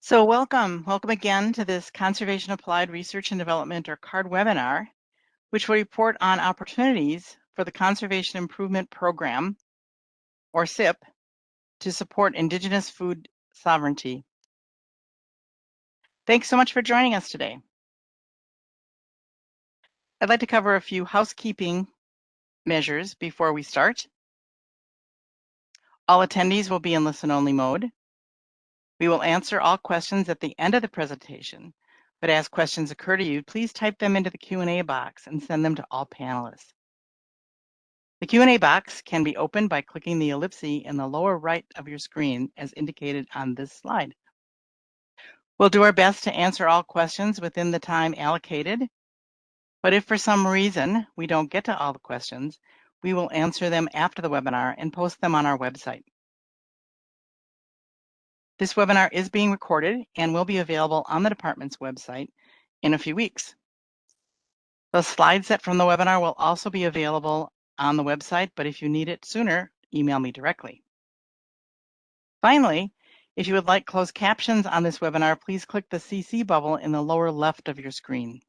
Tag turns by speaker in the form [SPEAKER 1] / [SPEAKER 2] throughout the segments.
[SPEAKER 1] So welcome again to this Conservation Applied Research and Development, or CARD webinar, which will report on opportunities for the Conservation Improvement Program, or CIP, to support Indigenous food sovereignty. Thanks so much for joining us today. I'd like to cover a few housekeeping measures before we start. All attendees will be in listen-only mode. We will answer all questions at the end of the presentation, but as questions occur to you, please type them into the Q&A box and send them to all panelists. The Q&A box can be opened by clicking the ellipse in the lower right of your screen as indicated on this slide. We'll do our best to answer all questions within the time allocated, but if for some reason we don't get to all the questions, we will answer them after the webinar and post them on our website. This webinar is being recorded and will be available on the department's website in a few weeks. The slide set from the webinar will also be available on the website, but if you need it sooner, email me directly. Finally, if you would like closed captions on this webinar, please click the CC bubble in the lower left of your screen.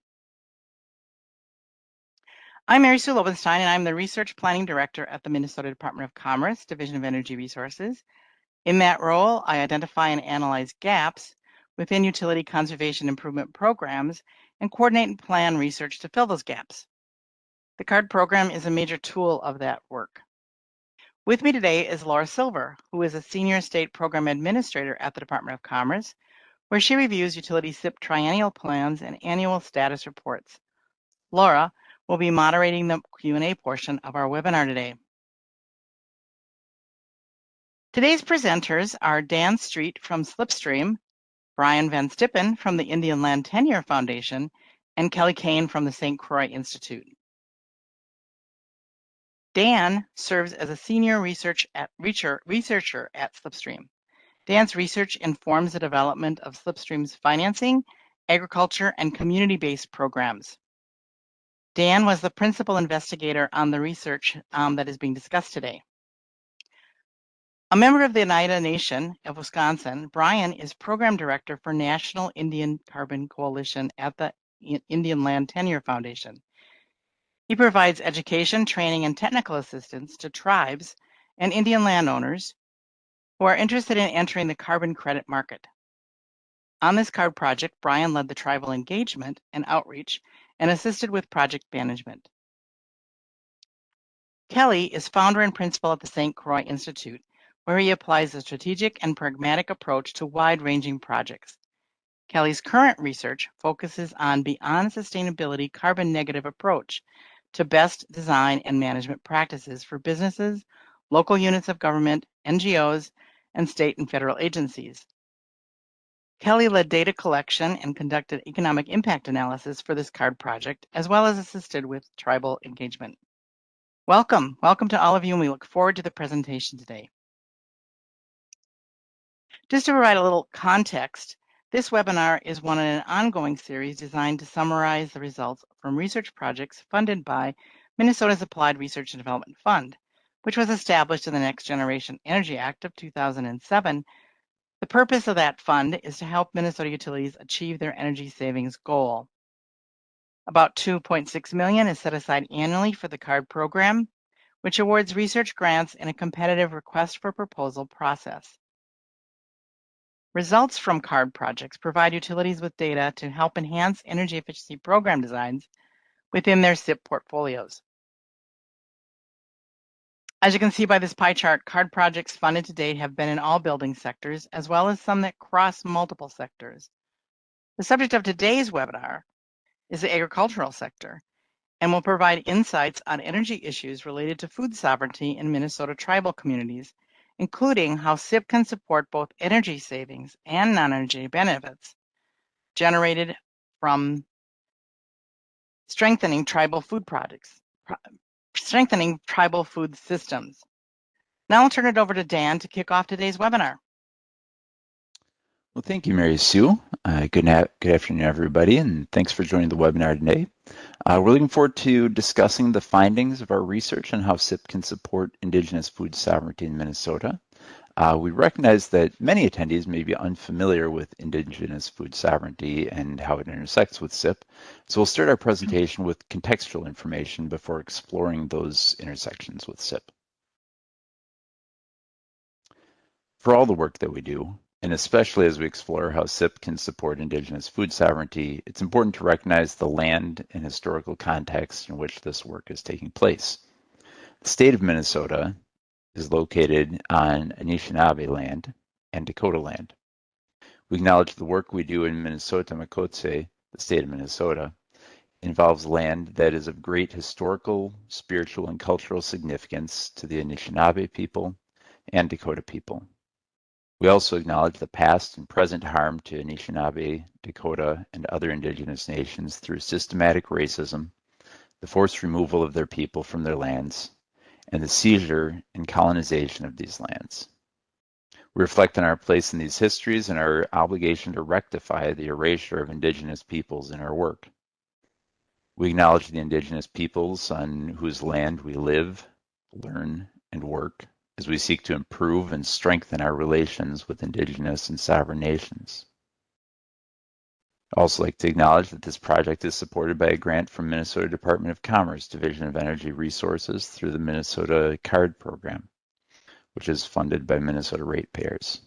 [SPEAKER 1] I'm Mary Sue Lobenstein, and I'm the Research Planning Director at the Minnesota Department of Commerce, Division of Energy Resources. In that role, I identify and analyze gaps within utility conservation improvement programs and coordinate and plan research to fill those gaps. The CARD program is a major tool of that work. With me today is Laura Silver, who is a Senior State Program Administrator at the Department of Commerce, where she reviews utility CIP triennial plans and annual status reports. Laura will be moderating the Q&A portion of our webinar today. Today's presenters are Dan Street from Slipstream, Brian Van Stippen from the Indian Land Tenure Foundation, and Kelly Kane from the St. Croix Institute. Dan serves as a senior researcher at Slipstream. Dan's research informs the development of Slipstream's financing, agriculture, and community-based programs. Dan was the principal investigator on the research that is being discussed today. A member of the Oneida Nation of Wisconsin, Brian is Program Director for National Indian Carbon Coalition at the Indian Land Tenure Foundation. He provides education, training, and technical assistance to tribes and Indian landowners who are interested in entering the carbon credit market. On this CARD project, Brian led the tribal engagement and outreach and assisted with project management. Kelly is founder and principal at the St. Croix Institute, where he applies a strategic and pragmatic approach to wide-ranging projects. Kelly's current research focuses on beyond sustainability carbon negative approach to best design and management practices for businesses, local units of government, NGOs, and state and federal agencies. Kelly led data collection and conducted economic impact analysis for this CARD project, as well as assisted with tribal engagement. Welcome to all of you, and we look forward to the presentation today. Just to provide a little context, this webinar is one in an ongoing series designed to summarize the results from research projects funded by Minnesota's Applied Research and Development Fund, which was established in the Next Generation Energy Act of 2007. The purpose of that fund is to help Minnesota utilities achieve their energy savings goal. About $2.6 million is set aside annually for the CARD program, which awards research grants in a competitive request for proposal process. Results from CARD projects provide utilities with data to help enhance energy efficiency program designs within their CIP portfolios. As you can see by this pie chart, CARD projects funded to date have been in all building sectors, as well as some that cross multiple sectors. The subject of today's webinar is the agricultural sector, and will provide insights on energy issues related to food sovereignty in Minnesota tribal communities, including how CIP can support both energy savings and non-energy benefits generated from strengthening tribal food systems. Now I'll turn it over to Dan to kick off today's webinar.
[SPEAKER 2] Well, thank you, Mary Sue. Good afternoon, everybody, and thanks for joining the webinar today. We're looking forward to discussing the findings of our research on how CIP can support Indigenous food sovereignty in Minnesota. We recognize that many attendees may be unfamiliar with Indigenous food sovereignty and how it intersects with CIP, so we'll start our presentation with contextual information before exploring those intersections with CIP. For all the work that we do, and especially as we explore how CIP can support Indigenous food sovereignty, it's important to recognize the land and historical context in which this work is taking place. The state of Minnesota is located on Anishinaabe land and Dakota land. We acknowledge the work we do in Minnesota Makotse, the state of Minnesota, involves land that is of great historical, spiritual, and cultural significance to the Anishinaabe people and Dakota people. We also acknowledge the past and present harm to Anishinaabe, Dakota, and other Indigenous nations through systematic racism, the forced removal of their people from their lands, and the seizure and colonization of these lands. We reflect on our place in these histories and our obligation to rectify the erasure of Indigenous peoples in our work. We acknowledge the Indigenous peoples on whose land we live, learn, and work as we seek to improve and strengthen our relations with Indigenous and sovereign nations. I'd also like to acknowledge that this project is supported by a grant from Minnesota Department of Commerce Division of Energy Resources through the Minnesota Card Program, which is funded by Minnesota ratepayers.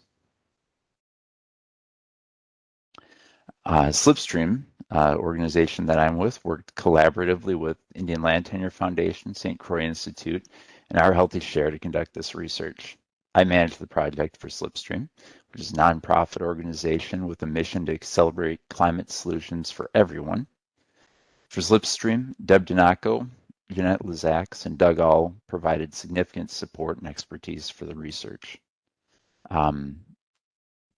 [SPEAKER 2] Slipstream, organization that I'm with, worked collaboratively with Indian Land Tenure Foundation, St. Croix Institute, and Our Healthy Share to conduct this research. I manage the project for Slipstream, which is a nonprofit organization with a mission to accelerate climate solutions for everyone. For Slipstream, Deb Donaco, Jeanette Lizax, and Doug All provided significant support and expertise for the research. Brian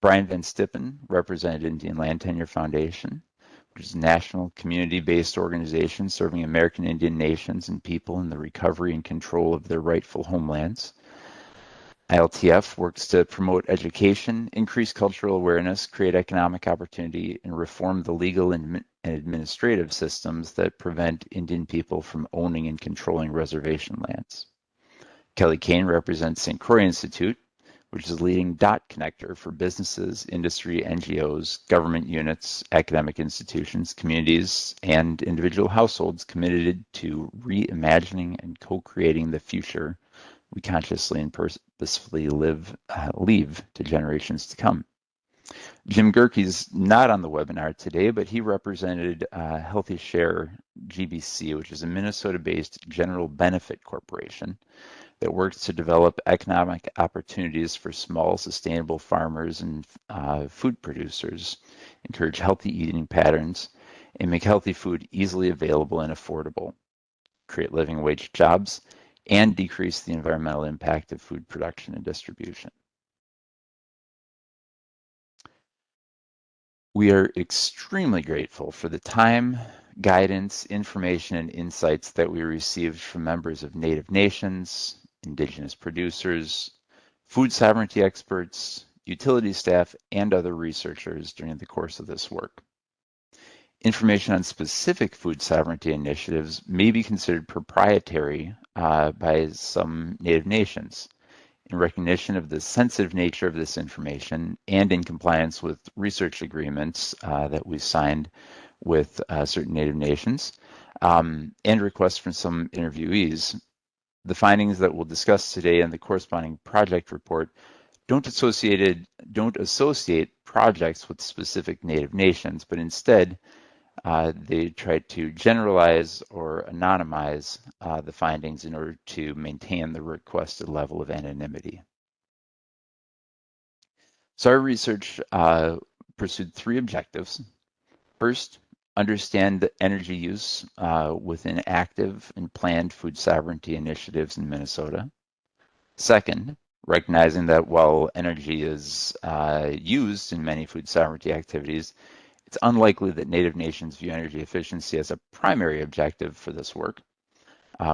[SPEAKER 2] Van Stippen represented Indian Land Tenure Foundation, which is a national community-based organization serving American Indian nations and people in the recovery and control of their rightful homelands. ILTF works to promote education, increase cultural awareness, create economic opportunity, and reform the legal and administrative systems that prevent Indian people from owning and controlling reservation lands. Kelly Kane represents St. Croix Institute, which is a leading dot connector for businesses, industry, NGOs, government units, academic institutions, communities, and individual households committed to reimagining and co-creating the future we consciously and purposefully leave to generations to come. Jim Gerke's not on the webinar today, but he represented Healthy Share GBC, which is a Minnesota-based general benefit corporation that works to develop economic opportunities for small, sustainable farmers and food producers, encourage healthy eating patterns, and make healthy food easily available and affordable, create living wage jobs, and decrease the environmental impact of food production and distribution. We are extremely grateful for the time, guidance, information, and insights that we received from members of Native nations, Indigenous producers, food sovereignty experts, utility staff, and other researchers during the course of this work. Information on specific food sovereignty initiatives may be considered proprietary by some Native nations. In recognition of the sensitive nature of this information and in compliance with research agreements that we signed with certain Native nations and requests from some interviewees, the findings that we'll discuss today and the corresponding project report don't associate projects with specific Native nations, but instead they try to generalize or anonymize the findings in order to maintain the requested level of anonymity. So our research pursued three objectives. First, understand the energy use within active and planned food sovereignty initiatives in Minnesota. Second, recognizing that while energy is used in many food sovereignty activities, it's unlikely that Native nations view energy efficiency as a primary objective for this work.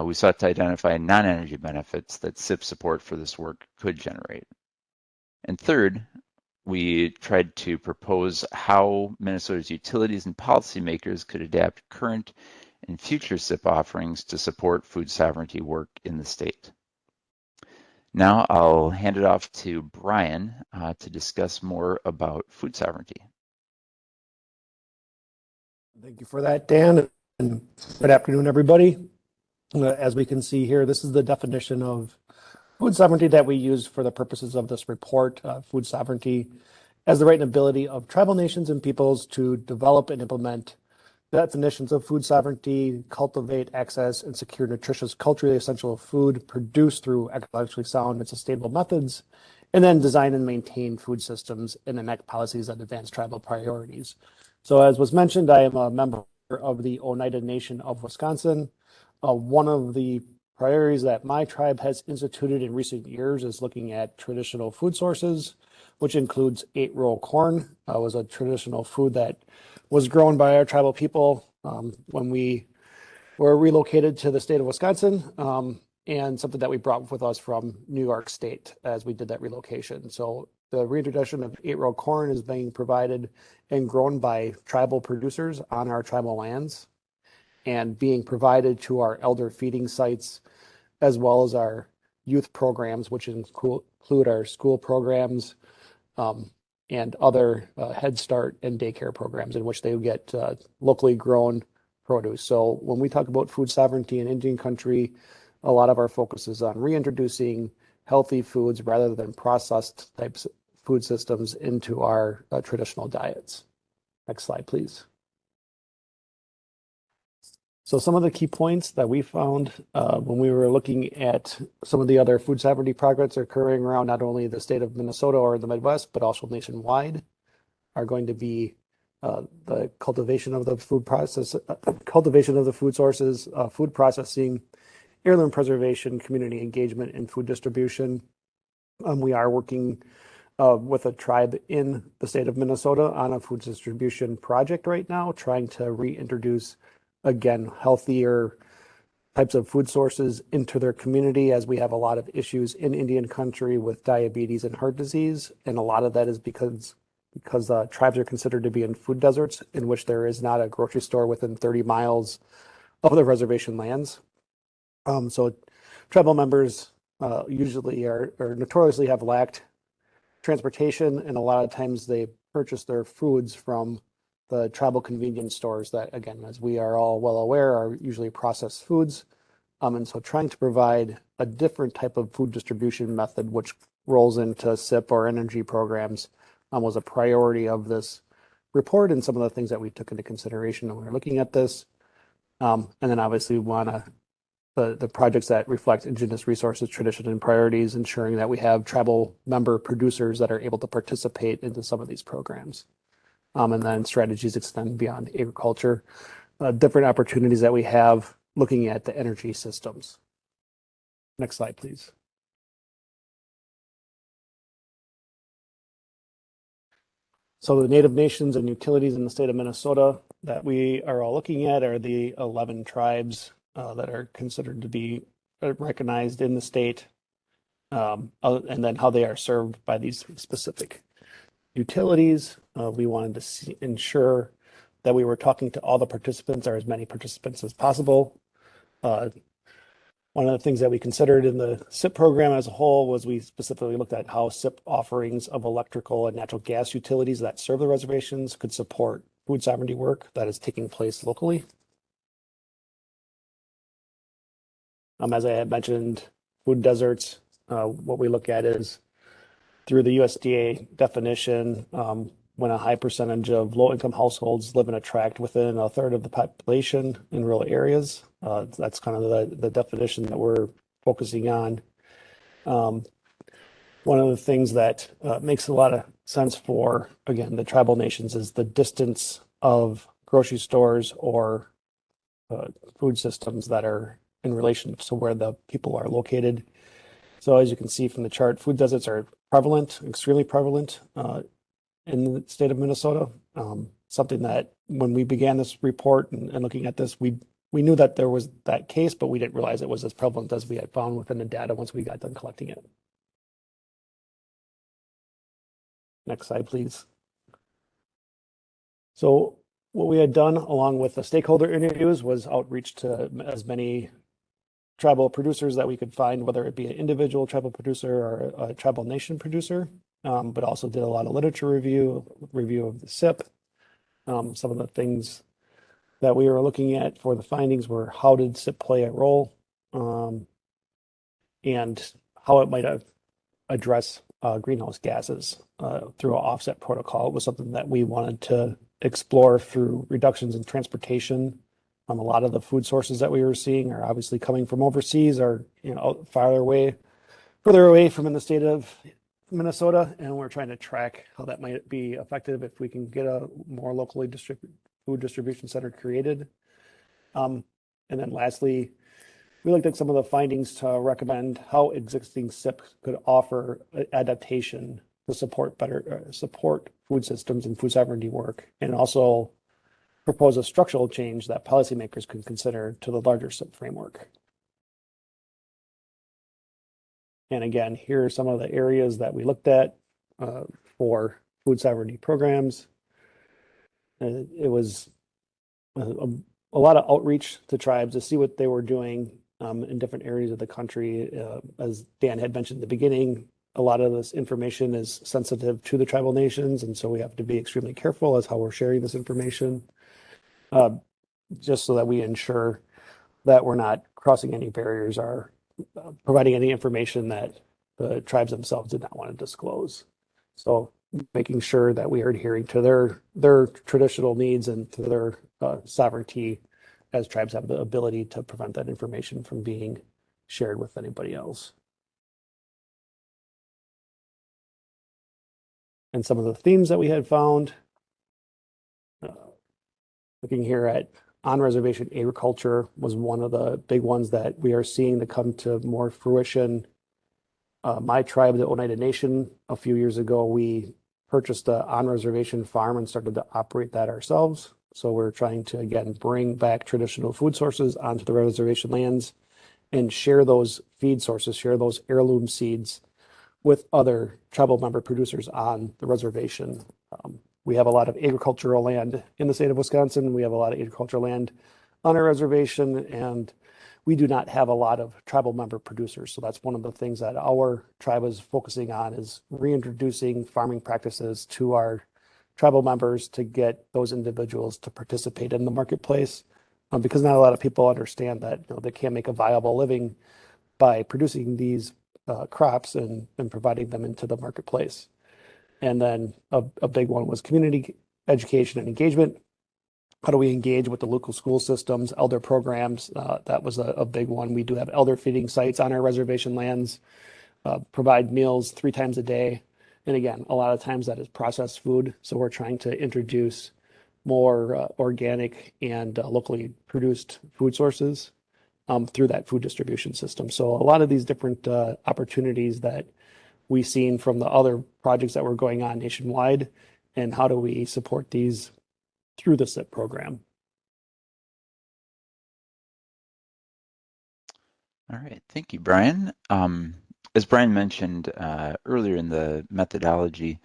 [SPEAKER 2] We sought to identify non-energy benefits that CIP support for this work could generate. And third, we tried to propose how Minnesota's utilities and policymakers could adapt current and future CIP offerings to support food sovereignty work in the state. Now I'll hand it off to Brian to discuss more about food sovereignty.
[SPEAKER 3] Thank you for that, Dan, and good afternoon, everybody. As we can see here, this is the definition of food sovereignty that we use for the purposes of this report. Food sovereignty as the right and ability of tribal nations and peoples to develop and implement definitions of food sovereignty, cultivate, access, and secure nutritious, culturally essential food produced through ecologically sound and sustainable methods, and then design and maintain food systems and enact policies that advance tribal priorities. So as was mentioned, I am a member of the Oneida Nation of Wisconsin. One of the priorities that my tribe has instituted in recent years is looking at traditional food sources, which includes 8-row corn. Was a traditional food that was grown by our tribal people when we were relocated to the state of Wisconsin, and something that we brought with us from New York State as we did that relocation. So the reintroduction of 8-row corn is being provided and grown by tribal producers on our tribal lands and being provided to our elder feeding sites, as well as our youth programs, which include our school programs, and other Head Start and daycare programs in which they get locally grown produce. So when we talk about food sovereignty in Indian country, a lot of our focus is on reintroducing healthy foods rather than processed types of food systems into our traditional diets. Next slide, please. So some of the key points that we found when we were looking at some of the other food sovereignty projects occurring around not only the state of Minnesota or the Midwest, but also nationwide, are going to be the cultivation of the food process, cultivation of the food sources, food processing, heirloom preservation, community engagement, and food distribution. We are working with a tribe in the state of Minnesota on a food distribution project right now, trying to reintroduce, again, healthier types of food sources into their community, as we have a lot of issues in Indian country with diabetes and heart disease. And a lot of that is because tribes are considered to be in food deserts in which there is not a grocery store within 30 miles of the reservation lands. So tribal members usually are notoriously have lacked transportation, and a lot of times they purchase their foods from the tribal convenience stores that, again, as we are all well aware, are usually processed foods. And so trying to provide a different type of food distribution method, which rolls into CIP or energy programs, was a priority of this report and some of the things that we took into consideration when we were looking at this. And then obviously we want to the projects that reflect Indigenous resources, tradition, and priorities, ensuring that we have tribal member producers that are able to participate into some of these programs. And then strategies extend beyond agriculture, different opportunities that we have looking at the energy systems. Next slide, please. So the Native Nations and utilities in the state of Minnesota that we are all looking at are the 11 tribes that are considered to be recognized in the state, and then how they are served by these specific utilities. We wanted to ensure that we were talking to all the participants, or as many participants as possible. One of the things that we considered in the CIP program as a whole was we specifically looked at how CIP offerings of electrical and natural gas utilities that serve the reservations could support food sovereignty work that is taking place locally. As I had mentioned, food deserts, what we look at is through the USDA definition, when a high percentage of low-income households live in a tract within a third of the population in rural areas. That's kind of the definition that we're focusing on. One of the things that makes a lot of sense for, again, the tribal nations is the distance of grocery stores or food systems that are in relation to where the people are located. So as you can see from the chart, food deserts are prevalent, extremely prevalent in the state of Minnesota. Something that when we began this report and looking at this, we knew that there was that case, but we didn't realize it was as prevalent as we had found within the data once we got done collecting it. Next slide, please. So what we had done along with the stakeholder interviews was outreach to as many tribal producers that we could find, whether it be an individual tribal producer or a tribal nation producer, but also did a lot of literature review of the CIP. Some of the things that we were looking at for the findings were how did CIP play a role, and how it might address greenhouse gases through an offset protocol. It was something that we wanted to explore through reductions in transportation. A lot of the food sources that we were seeing are obviously coming from overseas or further away from in the state of Minnesota, and we're trying to track how that might be effective if we can get a more locally food distribution center created. And then lastly, we looked at some of the findings to recommend how existing SIP could offer adaptation to support food systems and food sovereignty work, and also propose a structural change that policymakers can consider to the larger SIP framework. And again, here are some of the areas that we looked at for food sovereignty programs. It was a lot of outreach to tribes to see what they were doing in different areas of the country. As Dan had mentioned at the beginning, a lot of this information is sensitive to the tribal nations, and so we have to be extremely careful as how we're sharing this information, just so that we ensure that we're not crossing any barriers or providing any information that the tribes themselves did not want to disclose. So making sure that we are adhering to their traditional needs and to their sovereignty, as tribes have the ability to prevent that information from being shared with anybody else. And some of the themes that we had found, looking here at on-reservation agriculture was one of the big ones that we are seeing to come to more fruition. My tribe, the Oneida Nation, a few years ago, we purchased an on-reservation farm and started to operate that ourselves. So we're trying to, again, bring back traditional food sources onto the reservation lands and share those feed sources, share those heirloom seeds with other tribal member producers on the reservation. We have a lot of agricultural land in the state of Wisconsin. We have a lot of agricultural land on our reservation, and we do not have a lot of tribal member producers. So that's one of the things that our tribe is focusing on, is reintroducing farming practices to our tribal members to get those individuals to participate in the marketplace, because not a lot of people understand that they can't make a viable living by producing these crops and providing them into the marketplace. And then a big one was community education and engagement. How do we engage with the local school systems, elder programs? That was a big one. We do have elder feeding sites on our reservation lands, provide meals 3 times a day. And again, a lot of times that is processed food. So we're trying to introduce more organic and locally produced food sources through that food distribution system. So a lot of these different opportunities that we've seen from the other projects that were going on nationwide, and how do we support these through the CIP program.
[SPEAKER 2] All right, thank you, Brian. As Brian mentioned earlier in the methodology,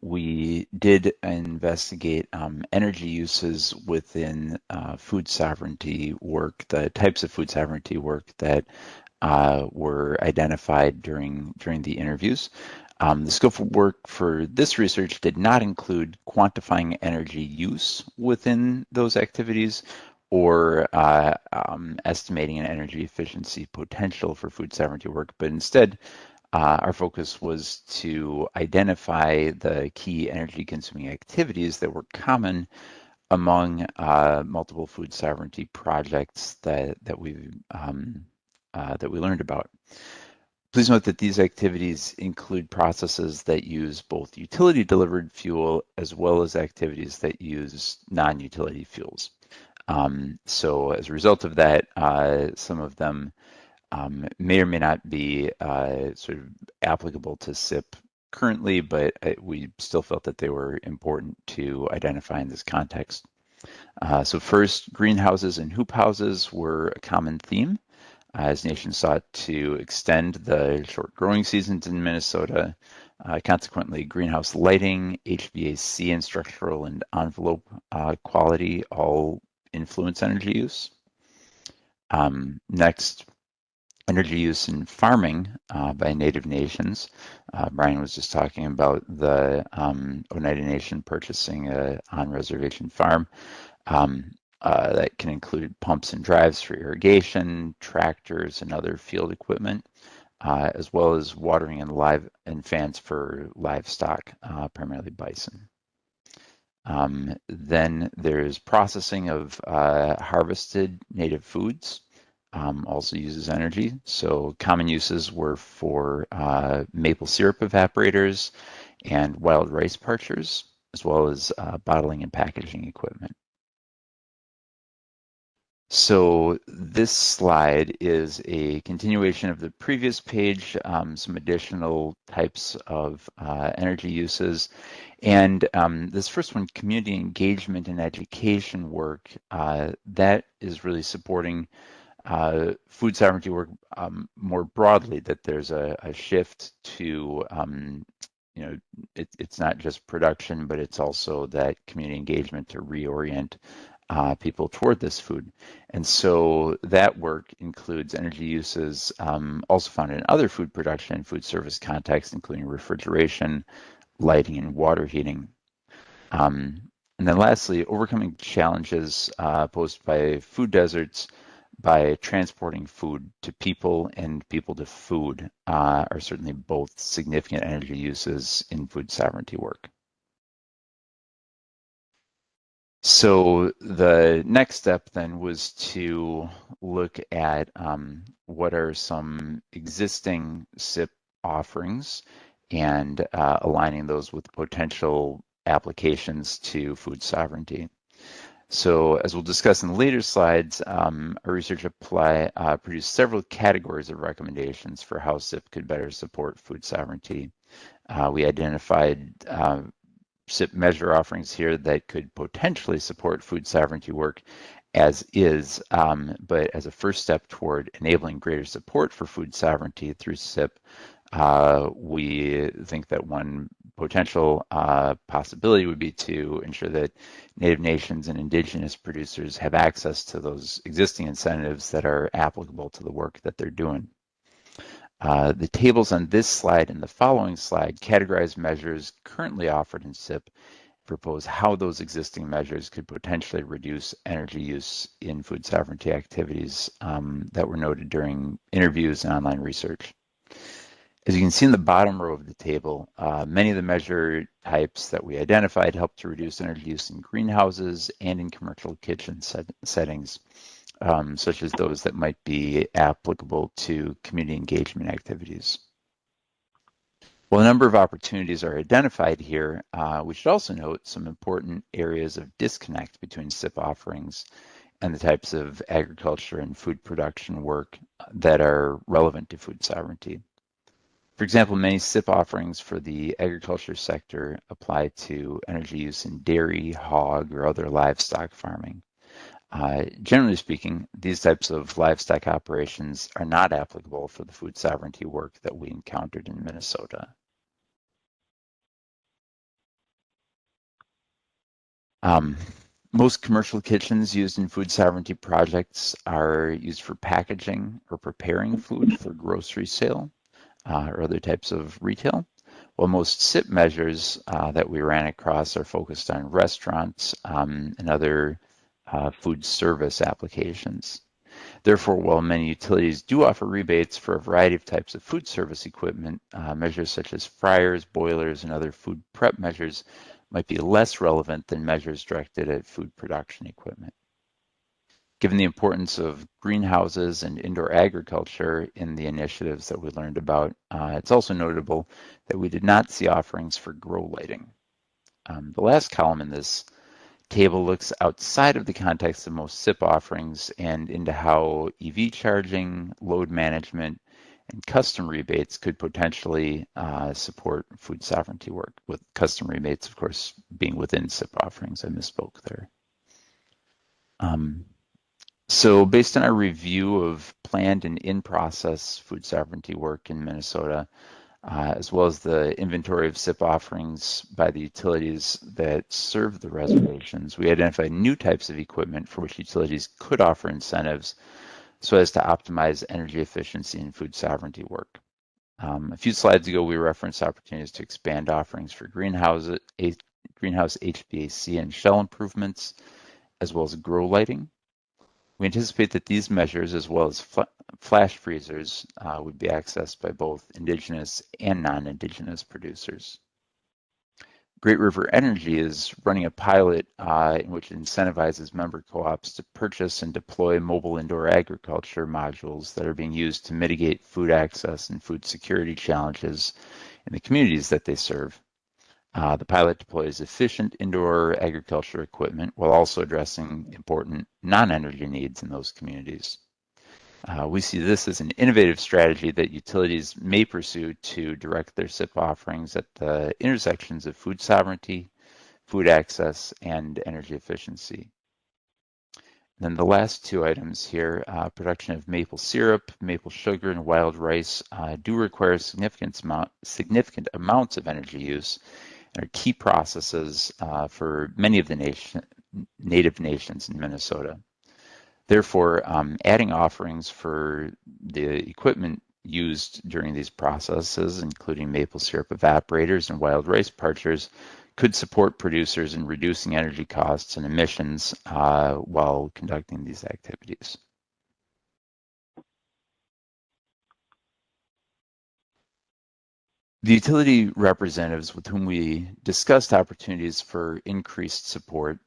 [SPEAKER 2] we did investigate energy uses within food sovereignty work, the types of food sovereignty work that were identified during the interviews. The scope of work for this research did not include quantifying energy use within those activities or estimating an energy efficiency potential for food sovereignty work, but instead our focus was to identify the key energy consuming activities that were common among multiple food sovereignty projects that we learned about. Please note that these activities include processes that use both utility delivered fuel as well as activities that use non-utility fuels. So as a result of that, some of them may or may not be sort of applicable to CIP currently, but we still felt that they were important to identify in this context. So first, greenhouses and hoop houses were a common theme as nations sought to extend the short growing seasons in Minnesota. Consequently, greenhouse lighting, HVAC, and structural and envelope quality all influence energy use. Next, energy use in farming by Native nations. Brian was just talking about the Oneida Nation purchasing a on-reservation farm. That can include pumps and drives for irrigation, tractors, and other field equipment, as well as watering and fans for livestock, primarily bison. Then there's processing of harvested native foods, also uses energy. So common uses were for maple syrup evaporators and wild rice parchers, as well as bottling and packaging equipment. So this slide is a continuation of the previous page, some additional types of energy uses. And this first one, community engagement and education work, that is really supporting food sovereignty work more broadly, that there's a shift to, it's not just production, but it's also that community engagement to reorient people toward this food. And so that work includes energy uses also found in other food production and food service contexts, including refrigeration, lighting, and water heating. And then lastly, overcoming challenges posed by food deserts by transporting food to people and people to food are certainly both significant energy uses in food sovereignty work. So the next step then was to look at what are some existing CIP offerings and aligning those with potential applications to food sovereignty. So as we'll discuss in the later slides, our research produced several categories of recommendations for how CIP could better support food sovereignty. We identified CIP measure offerings here that could potentially support food sovereignty work as is, but as a first step toward enabling greater support for food sovereignty through CIP, we think that one potential possibility would be to ensure that Native nations and Indigenous producers have access to those existing incentives that are applicable to the work that they're doing. The tables on this slide and the following slide categorize measures currently offered in CIP, propose how those existing measures could potentially reduce energy use in food sovereignty activities that were noted during interviews and online research. As you can see in the bottom row of the table, many of the measure types that we identified help to reduce energy use in greenhouses and in commercial kitchen settings, such as those that might be applicable to community engagement activities. While a number of opportunities are identified here, we should also note some important areas of disconnect between CIP offerings and the types of agriculture and food production work that are relevant to food sovereignty. For example, many CIP offerings for the agriculture sector apply to energy use in dairy, hog, or other livestock farming. Generally speaking, these types of livestock operations are not applicable for the food sovereignty work that we encountered in Minnesota. Most commercial kitchens used in food sovereignty projects are used for packaging or preparing food for grocery sale or other types of retail, while most CIP measures that we ran across are focused on restaurants and other food service applications. Therefore, while many utilities do offer rebates for a variety of types of food service equipment, measures such as fryers, boilers, and other food prep measures might be less relevant than measures directed at food production equipment. Given the importance of greenhouses and indoor agriculture in the initiatives that we learned about, it's also notable that we did not see offerings for grow lighting. The last column in this table looks outside of the context of most CIP offerings and into how EV charging, load management, and custom rebates could potentially support food sovereignty work, with custom rebates, of course, being within CIP offerings. I misspoke there. So based on our review of planned and in-process food sovereignty work in Minnesota, as well as the inventory of CIP offerings by the utilities that serve the reservations, we identified new types of equipment for which utilities could offer incentives so as to optimize energy efficiency and food sovereignty work. A few slides ago, we referenced opportunities to expand offerings for greenhouse HVAC and shell improvements, as well as grow lighting. We anticipate that these measures, as well as flash freezers, would be accessed by both Indigenous and non-Indigenous producers. Great River Energy is running a pilot in which it incentivizes member co-ops to purchase and deploy mobile indoor agriculture modules that are being used to mitigate food access and food security challenges in the communities that they serve. The pilot deploys efficient indoor agriculture equipment while also addressing important non-energy needs in those communities. We see this as an innovative strategy that utilities may pursue to direct their CIP offerings at the intersections of food sovereignty, food access, and energy efficiency. And then the last two items here, production of maple syrup, maple sugar, and wild rice do require significant amounts of energy use and are key processes for many of the native nations in Minnesota. Therefore, adding offerings for the equipment used during these processes, including maple syrup evaporators and wild rice parchers, could support producers in reducing energy costs and emissions while conducting these activities. The utility representatives with whom we discussed opportunities for increased support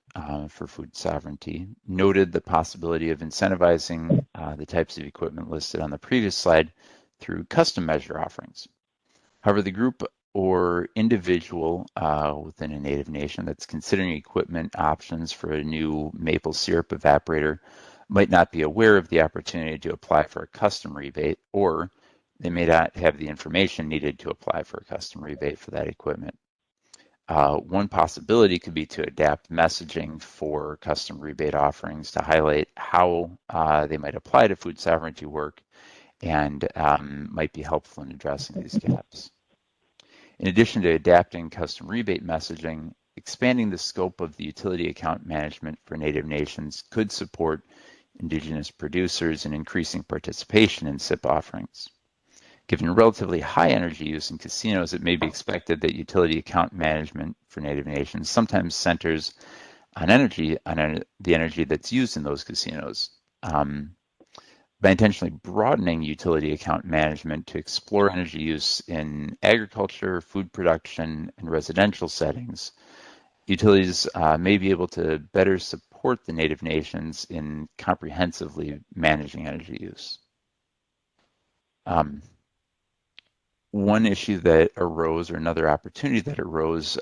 [SPEAKER 2] for food sovereignty noted the possibility of incentivizing the types of equipment listed on the previous slide through custom measure offerings. However, the group or individual within a native nation that's considering equipment options for a new maple syrup evaporator might not be aware of the opportunity to apply for a custom rebate, or they may not have the information needed to apply for a custom rebate for that equipment. One possibility could be to adapt messaging for custom rebate offerings to highlight how they might apply to food sovereignty work and might be helpful in addressing these gaps. In addition to adapting custom rebate messaging, expanding the scope of the utility account management for Native nations could support Indigenous producers in increasing participation in CIP offerings. Given relatively high energy use in casinos, it may be expected that utility account management for Native nations sometimes centers on the energy that's used in those casinos. By intentionally broadening utility account management to explore energy use in agriculture, food production, and residential settings, utilities may be able to better support the Native nations in comprehensively managing energy use. One issue that arose, or another opportunity that arose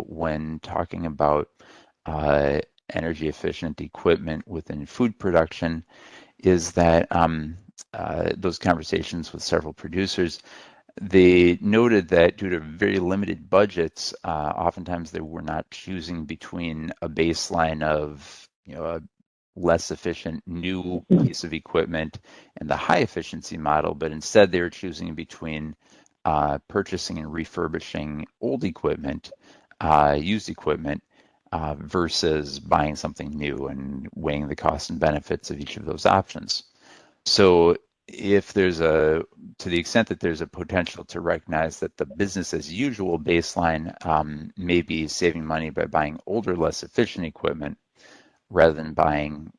[SPEAKER 2] when talking about energy efficient equipment within food production is that those conversations with several producers, they noted that due to very limited budgets, oftentimes they were not choosing between a baseline of a less efficient new piece of equipment and the high efficiency model, but instead they were choosing between purchasing and refurbishing old equipment, used equipment, versus buying something new and weighing the costs and benefits of each of those options. So if there's to the extent that there's a potential to recognize that the business as usual baseline may be saving money by buying older, less efficient equipment rather than buying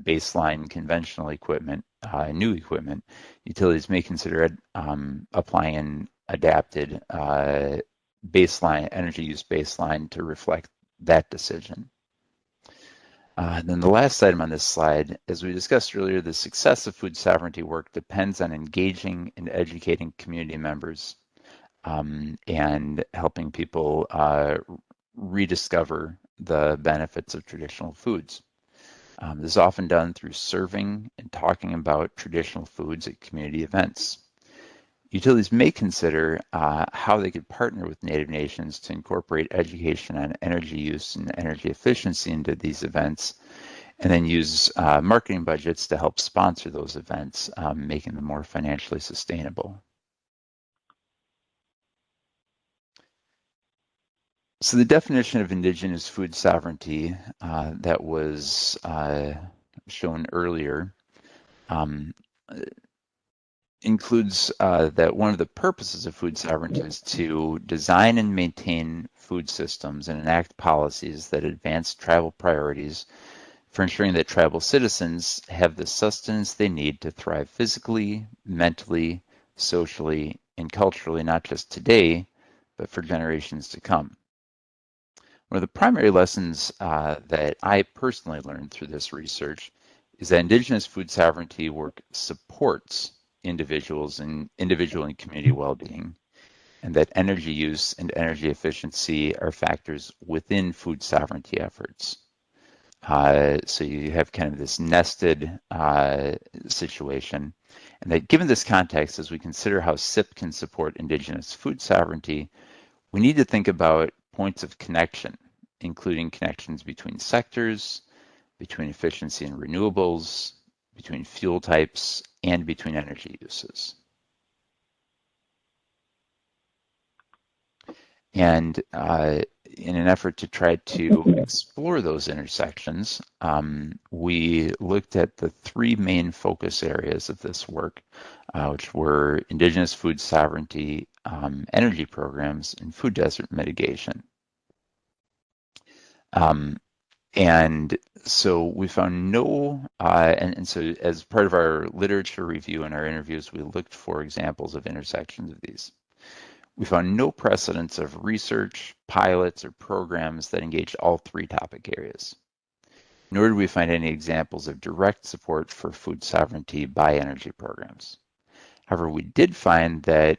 [SPEAKER 2] baseline conventional equipment, new equipment, utilities may consider applying an adapted baseline energy use baseline to reflect that decision. Then the last item on this slide, as we discussed earlier, the success of food sovereignty work depends on engaging and educating community members and helping people rediscover the benefits of traditional foods. This is often done through serving and talking about traditional foods at community events. Utilities may consider how they could partner with Native nations to incorporate education on energy use and energy efficiency into these events, and then use marketing budgets to help sponsor those events, making them more financially sustainable. So the definition of Indigenous food sovereignty that was shown earlier includes that one of the purposes of food sovereignty is to design and maintain food systems and enact policies that advance tribal priorities for ensuring that tribal citizens have the sustenance they need to thrive physically, mentally, socially, and culturally, not just today, but for generations to come. One of the primary lessons that I personally learned through this research is that Indigenous food sovereignty work supports individual and community well-being, and that energy use and energy efficiency are factors within food sovereignty efforts. So you have kind of this nested situation, and that given this context, as we consider how CIP can support Indigenous food sovereignty, we need to think about points of connection, including connections between sectors, between efficiency and renewables, between fuel types, and between energy uses. And in an effort to try to explore those intersections, we looked at the three main focus areas of this work, which were Indigenous food sovereignty, energy programs, and food desert mitigation. And so we found no, and so as part of our literature review and our interviews, we looked for examples of intersections of these. We found no precedents of research, pilots, or programs that engaged all three topic areas. Nor did we find any examples of direct support for food sovereignty by energy programs. However, we did find that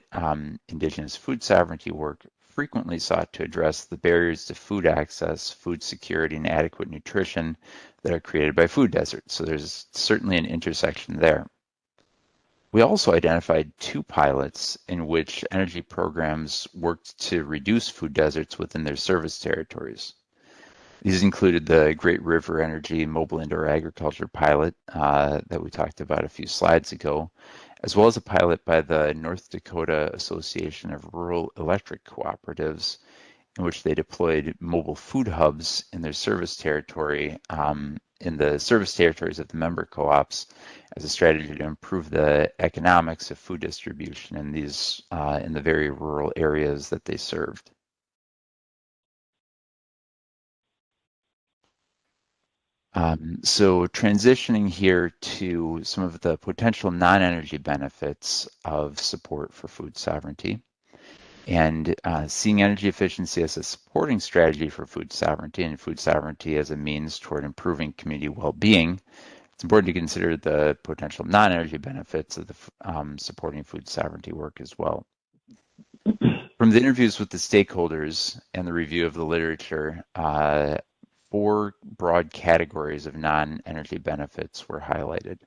[SPEAKER 2] Indigenous food sovereignty work frequently sought to address the barriers to food access, food security, and adequate nutrition that are created by food deserts. So there's certainly an intersection there. We also identified two pilots in which energy programs worked to reduce food deserts within their service territories. These included the Great River Energy Mobile Indoor Agriculture pilot that we talked about a few slides ago, as well as a pilot by the North Dakota Association of Rural Electric Cooperatives, in which they deployed mobile food hubs in their service territory, in the service territories of the member co-ops, as a strategy to improve the economics of food distribution in these in the very rural areas that they served. So transitioning here to some of the potential non-energy benefits of support for food sovereignty, and seeing energy efficiency as a supporting strategy for food sovereignty and food sovereignty as a means toward improving community well-being, it's important to consider the potential non-energy benefits of the supporting food sovereignty work as well. From the interviews with the stakeholders and the review of the literature, four broad categories of non-energy benefits were highlighted.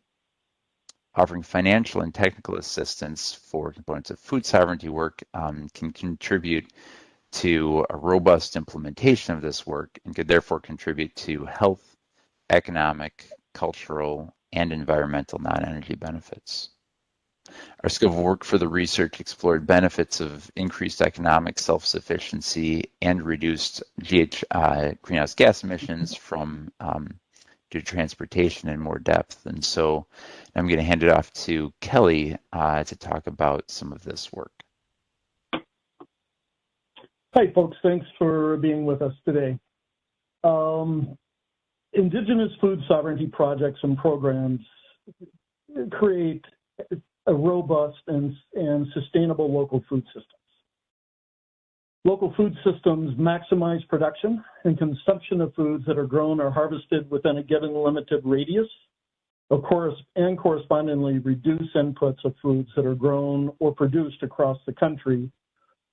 [SPEAKER 2] Offering financial and technical assistance for components of food sovereignty work can contribute to a robust implementation of this work and could therefore contribute to health, economic, cultural, and environmental non-energy benefits. Our scope of work for the research explored benefits of increased economic self-sufficiency and reduced greenhouse gas emissions from due to transportation in more depth. And so I'm going to hand it off to Kelly to talk about some of this work.
[SPEAKER 4] Hi, folks. Thanks for being with us today. Indigenous food sovereignty projects and programs create a robust and sustainable local food systems. Local food systems maximize production and consumption of foods that are grown or harvested within a given limited radius, of course, and correspondingly reduce inputs of foods that are grown or produced across the country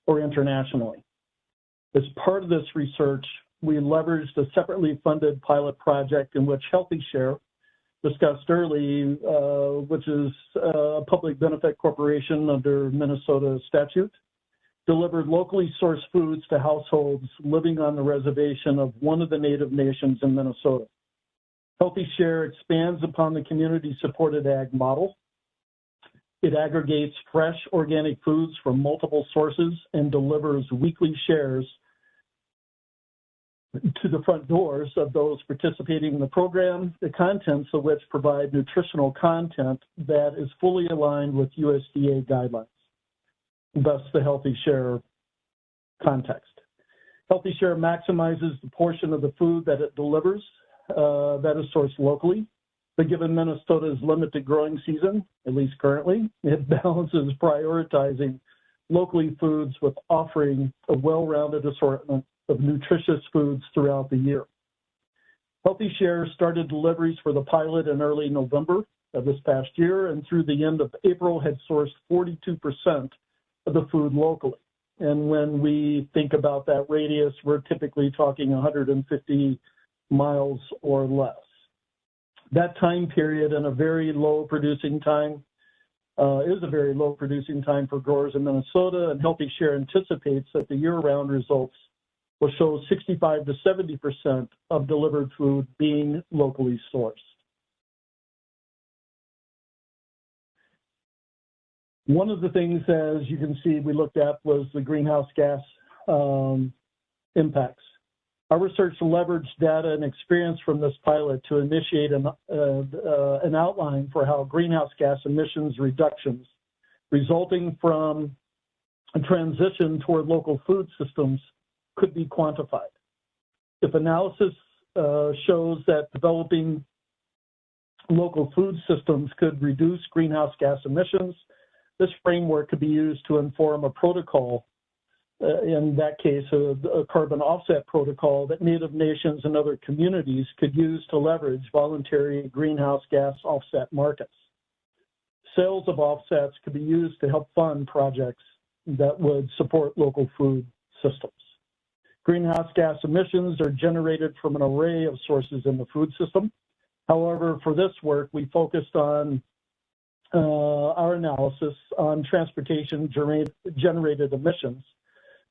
[SPEAKER 4] or internationally. As part of this research, we leveraged a separately funded pilot project in which Healthy Share, discussed early, which is a public benefit corporation under Minnesota statute, delivered locally sourced foods to households living on the reservation of one of the Native nations in Minnesota. Healthy Share expands upon the community-supported ag model. It aggregates fresh organic foods from multiple sources and delivers weekly shares to the front doors of those participating in the program, the contents of which provide nutritional content that is fully aligned with USDA guidelines, thus the Healthy Share context. Healthy Share maximizes the portion of the food that it delivers that is sourced locally. But given Minnesota's limited growing season, at least currently, it balances prioritizing locally foods with offering a well-rounded assortment of nutritious foods throughout the year. Healthy Share started deliveries for the pilot in early November of this past year, and through the end of April had sourced 42% of the food locally. And when we think about that radius, we're typically talking 150 miles or less. That time period in a very low producing time is a very low producing time for growers in Minnesota, and Healthy Share anticipates that the year-round results will show 65 to 70% of delivered food being locally sourced. One of the things, as you can see, we looked at was the greenhouse gas impacts. Our research leveraged data and experience from this pilot to initiate an outline for how greenhouse gas emissions reductions resulting from a transition toward local food systems could be quantified. If analysis shows that developing local food systems could reduce greenhouse gas emissions, this framework could be used to inform a protocol, in that case, a carbon offset protocol that Native nations and other communities could use to leverage voluntary greenhouse gas offset markets. Sales of offsets could be used to help fund projects that would support local food systems. Greenhouse gas emissions are generated from an array of sources in the food system. However, for this work, we focused on our analysis on transportation-generated emissions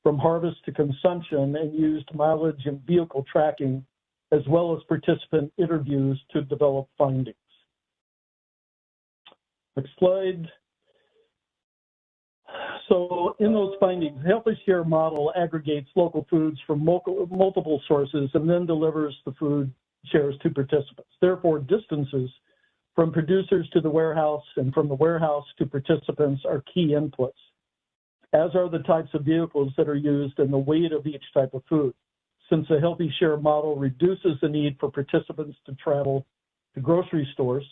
[SPEAKER 4] from harvest to consumption, and used mileage and vehicle tracking, as well as participant interviews to develop findings. Next slide. So in those findings, the Healthy Share model aggregates local foods from multiple sources and then delivers the food shares to participants. Therefore, distances from producers to the warehouse and from the warehouse to participants are key inputs, as are the types of vehicles that are used and the weight of each type of food. Since the Healthy Share model reduces the need for participants to travel to grocery stores,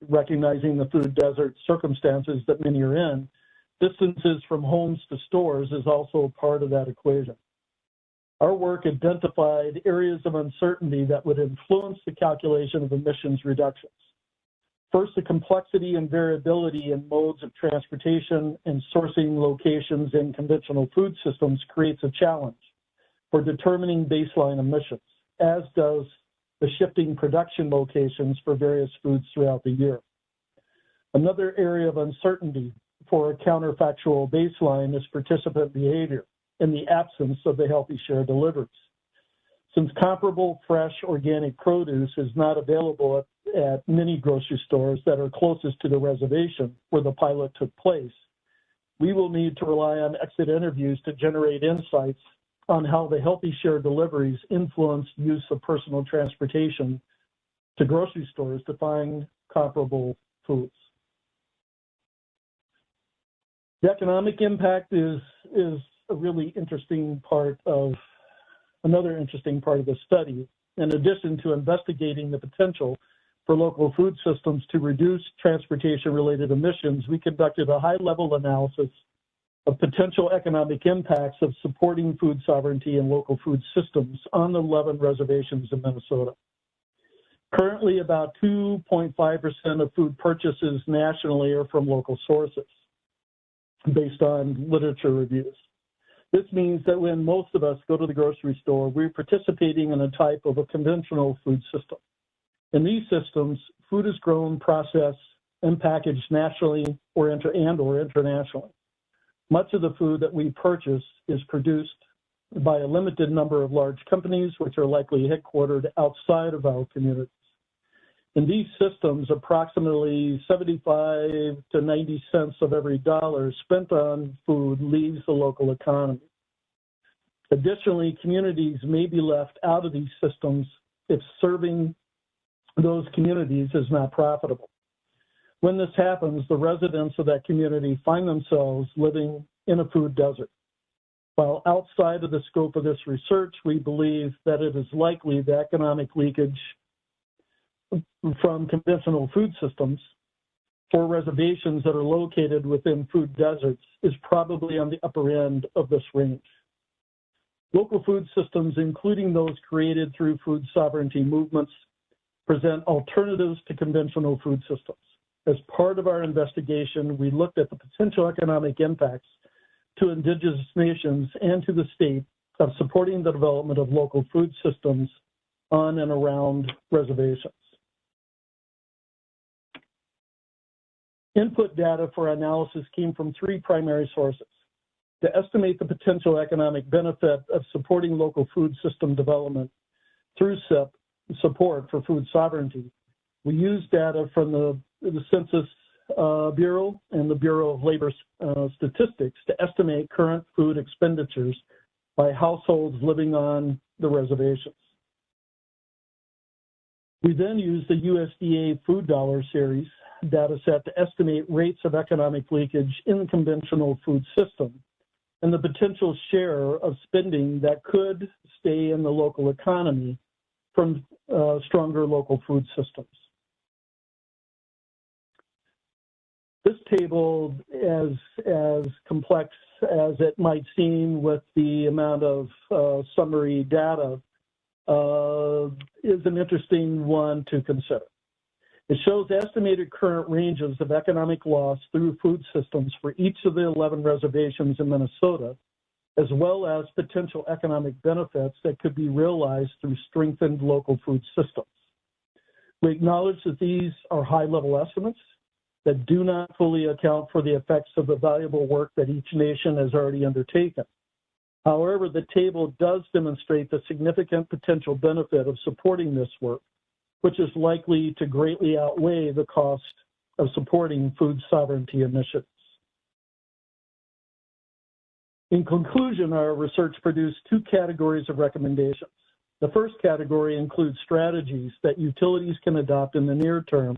[SPEAKER 4] recognizing the food desert circumstances that many are in, distances from homes to stores is also part of that equation. Our work identified areas of uncertainty that would influence the calculation of emissions reductions. First, the complexity and variability in modes of transportation and sourcing locations in conventional food systems creates a challenge for determining baseline emissions, as does the shifting production locations for various foods throughout the year. Another area of uncertainty for a counterfactual baseline is participant behavior in the absence of the Healthy Share deliveries. Since comparable fresh organic produce is not available at many grocery stores that are closest to the reservation where the pilot took place, we will need to rely on exit interviews to generate insights on how the Healthy Share deliveries influence use of personal transportation to grocery stores to find comparable foods. The economic impact is a really interesting part of, another interesting part of the study. In addition to investigating the potential for local food systems to reduce transportation-related emissions, we conducted a high-level analysis of potential economic impacts of supporting food sovereignty and local food systems on the 11 reservations in Minnesota. Currently, about 2.5% of food purchases nationally are from local sources, based on literature reviews. This means that when most of us go to the grocery store, we're participating in a type of a conventional food system. In these systems, food is grown, processed, and packaged nationally or internationally. Much of the food that we purchase is produced by a limited number of large companies, which are likely headquartered outside of our communities. In these systems, approximately 75 to 90 cents of every dollar spent on food leaves the local economy. Additionally, communities may be left out of these systems if serving those communities is not profitable. When this happens, the residents of that community find themselves living in a food desert. While outside of the scope of this research, we believe that it is likely the economic leakage from conventional food systems for reservations that are located within food deserts is probably on the upper end of this range. Local food systems, including those created through food sovereignty movements, present alternatives to conventional food systems. As part of our investigation, we looked at the potential economic impacts to Indigenous nations and to the state of supporting the development of local food systems on and around reservations. Input data for analysis came from three primary sources. To estimate the potential economic benefit of supporting local food system development through CIP support for food sovereignty, we used data from the Census Bureau and the Bureau of Labor Statistics to estimate current food expenditures by households living on the reservations. We then used the USDA Food Dollar Series data set to estimate rates of economic leakage in the conventional food system and the potential share of spending that could stay in the local economy from stronger local food systems. This table, as complex as it might seem with the amount of summary data, is an interesting one to consider. It shows estimated current ranges of economic loss through food systems for each of the 11 reservations in Minnesota, as well as potential economic benefits that could be realized through strengthened local food systems. We acknowledge that these are high-level estimates that do not fully account for the effects of the valuable work that each nation has already undertaken. However, the table does demonstrate the significant potential benefit of supporting this work, which is likely to greatly outweigh the cost of supporting food sovereignty initiatives. In conclusion, our research produced two categories of recommendations. The first category includes strategies that utilities can adopt in the near term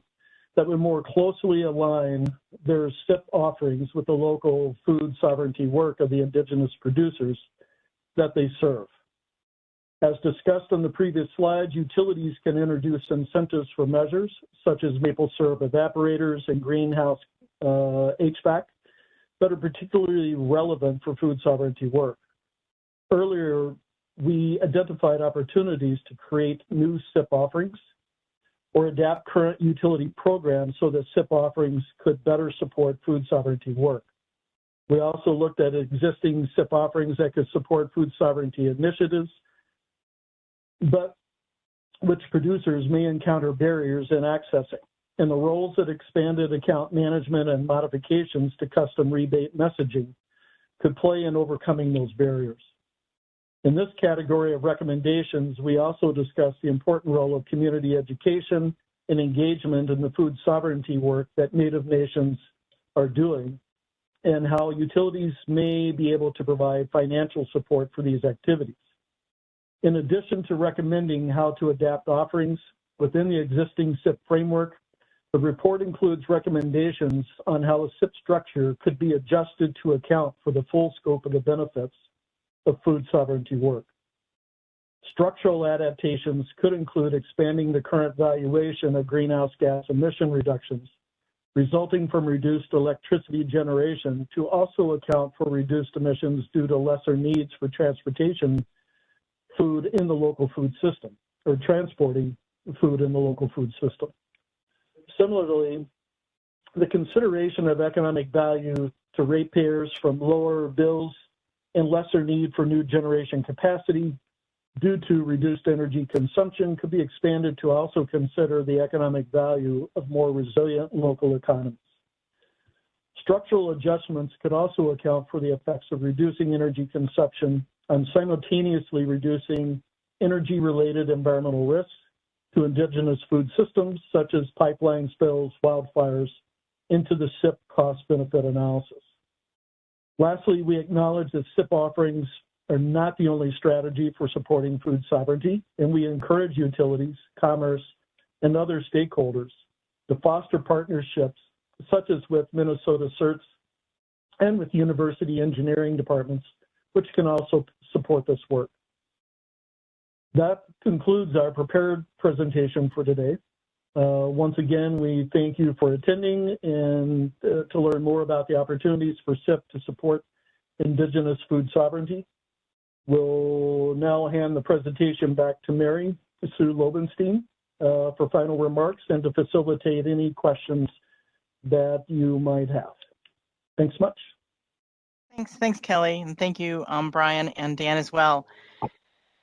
[SPEAKER 4] that would more closely align their CIP offerings with the local food sovereignty work of the Indigenous producers that they serve. As discussed on the previous slides, utilities can introduce incentives for measures such as maple syrup evaporators and greenhouse HVAC that are particularly relevant for food sovereignty work. Earlier, we identified opportunities to create new CIP offerings or adapt current utility programs so that CIP offerings could better support food sovereignty work. We also looked at existing CIP offerings that could support food sovereignty initiatives, but which producers may encounter barriers in accessing, and the roles that expanded account management and modifications to custom rebate messaging could play in overcoming those barriers. In this category of recommendations, we also discussed the important role of community education and engagement in the food sovereignty work that Native nations are doing, and how utilities may be able to provide financial support for these activities. In addition to recommending how to adapt offerings within the existing CIP framework, the report includes recommendations on how a CIP structure could be adjusted to account for the full scope of the benefits of food sovereignty work. Structural adaptations could include expanding the current valuation of greenhouse gas emission reductions resulting from reduced electricity generation to also account for reduced emissions due to lesser needs for transportation food in the local food system, or transporting food in the local food system. Similarly, the consideration of economic value to ratepayers from lower bills and lesser need for new generation capacity due to reduced energy consumption could be expanded to also consider the economic value of more resilient local economies. Structural adjustments could also account for the effects of reducing energy consumption and simultaneously reducing energy-related environmental risks to Indigenous food systems, such as pipeline spills, wildfires, into the CIP cost-benefit analysis. Lastly, we acknowledge that CIP offerings are not the only strategy for supporting food sovereignty, and we encourage utilities, commerce, and other stakeholders to foster partnerships such as with Minnesota CERTs and with university engineering departments, which can also support this work. That concludes our prepared presentation for today. Once again, we thank you for attending, and to learn more about the opportunities for CIP to support Indigenous food sovereignty. We'll now hand the presentation back to Mary Sue Lobenstein for final remarks and to facilitate any questions that you might have. Thanks much.
[SPEAKER 1] Thanks, Kelly, and thank you, Brian and Dan as well.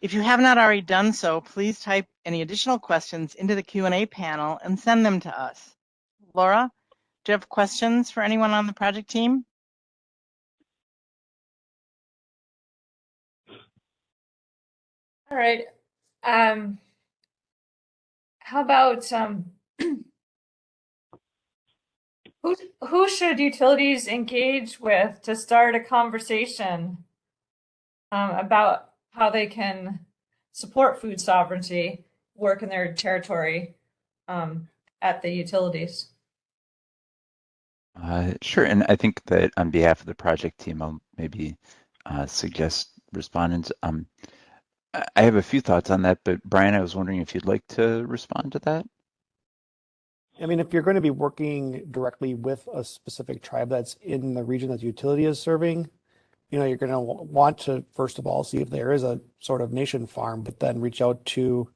[SPEAKER 1] If you have not already done so, please type any additional questions into the Q&A panel and send them to us. Laura, do you have questions for anyone on the project team?
[SPEAKER 5] All right. How about who should utilities engage with to start a conversation about how they can support food sovereignty work in their territory at the utilities?
[SPEAKER 2] Sure, and I think that on behalf of the project team, I'll maybe suggest respondents. I have a few thoughts on that, but Brian, I was wondering if you'd like to respond to that.
[SPEAKER 3] I mean, if you're going to be working directly with a specific tribe that's in the region that the utility is serving, you know, you're going to want to, first of all, see if there is a sort of nation farm, but then reach out to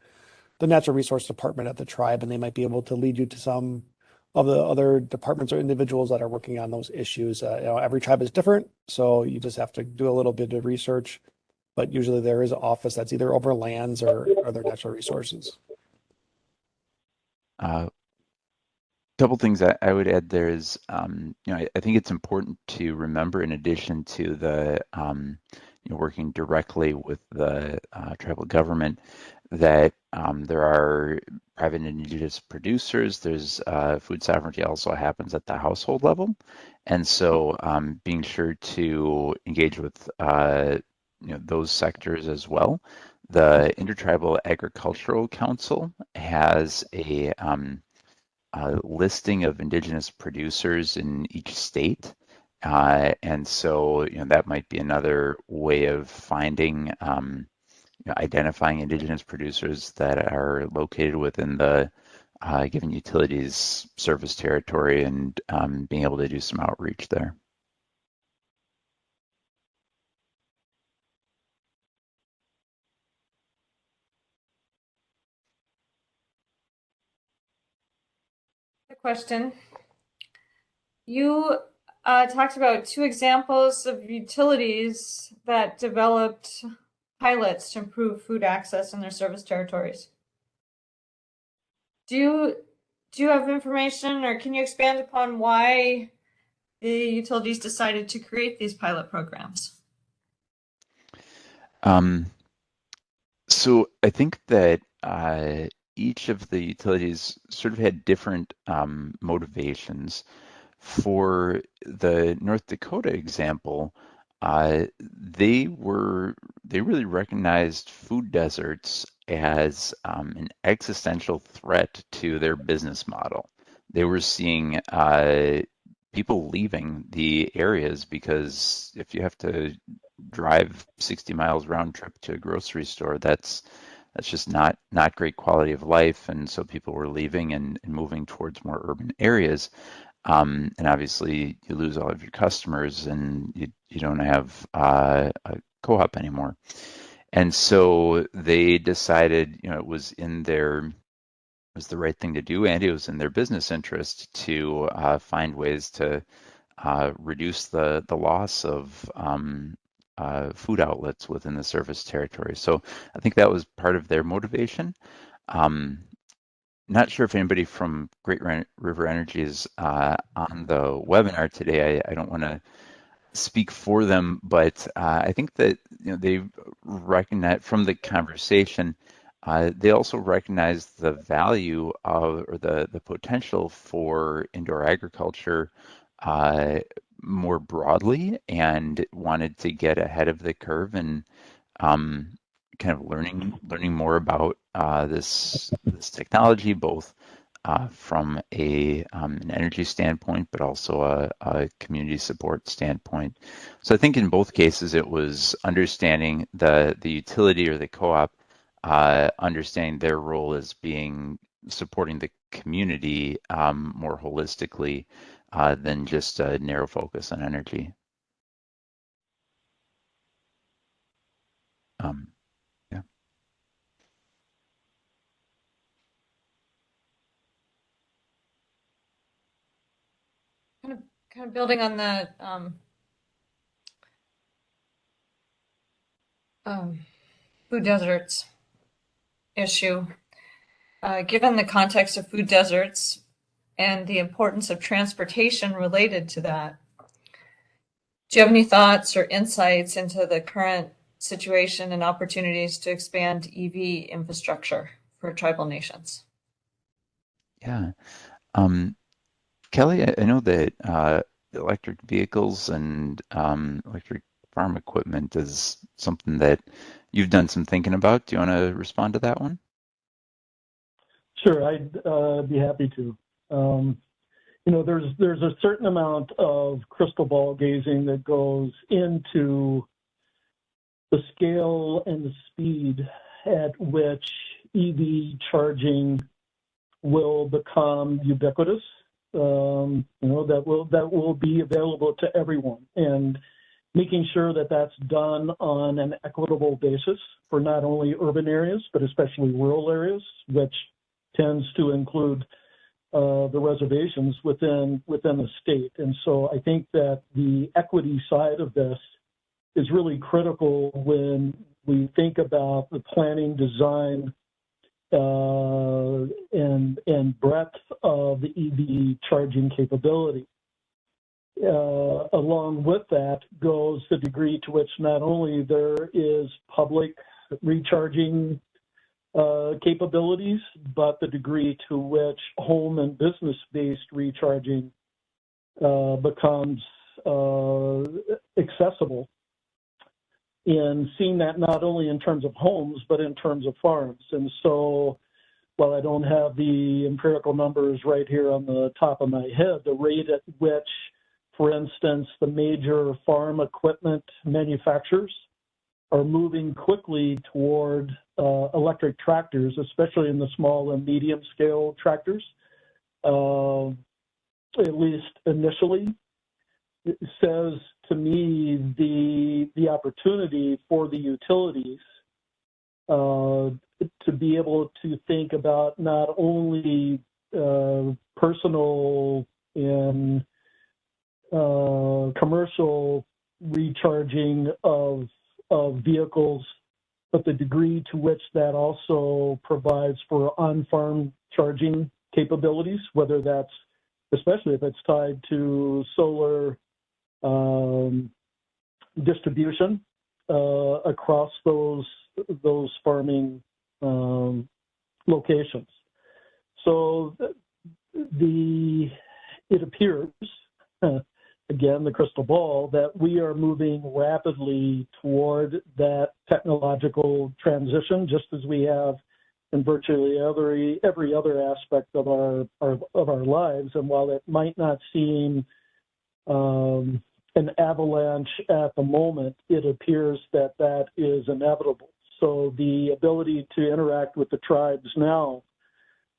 [SPEAKER 3] the natural resource department at the tribe, and they might be able to lead you to some of the other departments or individuals that are working on those issues. You know, every tribe is different, so you just have to do a little bit of research, but usually there is an office that's either over lands or other natural resources.
[SPEAKER 2] Couple things I would add there is, you know, I think it's important to remember, in addition to the, you know, working directly with the tribal government, that there are private Indigenous producers. There's food sovereignty also happens at the household level, and so being sure to engage with you know, those sectors as well. The Intertribal Agricultural Council has a listing of Indigenous producers in each state. And so, you know, that might be another way of finding, you know, identifying Indigenous producers that are located within the given utilities service territory, and being able to do some outreach there.
[SPEAKER 5] Question. You talked about 2 examples of utilities that developed pilots to improve food access in their service territories. Do you have information, or can you expand upon why the utilities decided to create these pilot programs?
[SPEAKER 2] So I think that each of the utilities sort of had different motivations. For the North Dakota example, they really recognized food deserts as an existential threat to their business model. They were seeing people leaving the areas, because if you have to drive 60 miles round trip to a grocery store, that's just not great quality of life, and so people were leaving and moving towards more urban areas. And obviously you lose all of your customers, and you don't have a co-op anymore. And so they decided, you know, it was the right thing to do, and it was in their business interest to find ways to reduce the loss of food outlets within the service territory. So I think that was part of their motivation. Not sure if anybody from Great River Energy is on the webinar today. I don't want to speak for them, but I think that, you know, they recognize from the conversation, they also recognize the value of, or the potential for indoor agriculture more broadly, and wanted to get ahead of the curve and kind of learning more about this technology, both from an energy standpoint, but also a community support standpoint. So I think in both cases it was understanding the utility or the co-op, understanding their role as being supporting the community more holistically than just a narrow focus on energy. Yeah.
[SPEAKER 5] Kind of building on that food deserts issue. Given the context of food deserts and the importance of transportation related to that, do you have any thoughts or insights into the current situation and opportunities to expand EV infrastructure for tribal nations?
[SPEAKER 2] Yeah. Kelly, I know that electric vehicles and electric farm equipment is something that you've done some thinking about. Do you want to respond to that one?
[SPEAKER 4] Sure, I'd be happy to. There's a certain amount of crystal ball gazing that goes into the scale and the speed at which EV charging will become ubiquitous. That will be available to everyone, and making sure that that's done on an equitable basis for not only urban areas but especially rural areas, which tends to include the reservations within the state. And so I think that the equity side of this is really critical when we think about the planning, design, and breadth of the EV charging capability. Along with that goes the degree to which not only there is public recharging capabilities, but the degree to which home and business-based recharging becomes accessible. And seeing that not only in terms of homes, but in terms of farms. And so while I don't have the empirical numbers right here on the top of my head, the rate at which, for instance, the major farm equipment manufacturers are moving quickly toward electric tractors, especially in the small and medium scale tractors, at least initially, it says to me the opportunity for the utilities to be able to think about not only personal and commercial recharging of vehicles, but the degree to which that also provides for on-farm charging capabilities, whether that's, especially if it's tied to solar distribution across those farming locations. So it appears, again, the crystal ball, that we are moving rapidly toward that technological transition, just as we have in virtually every other aspect of our lives. And while it might not seem an avalanche at the moment, it appears that that is inevitable. So the ability to interact with the tribes now,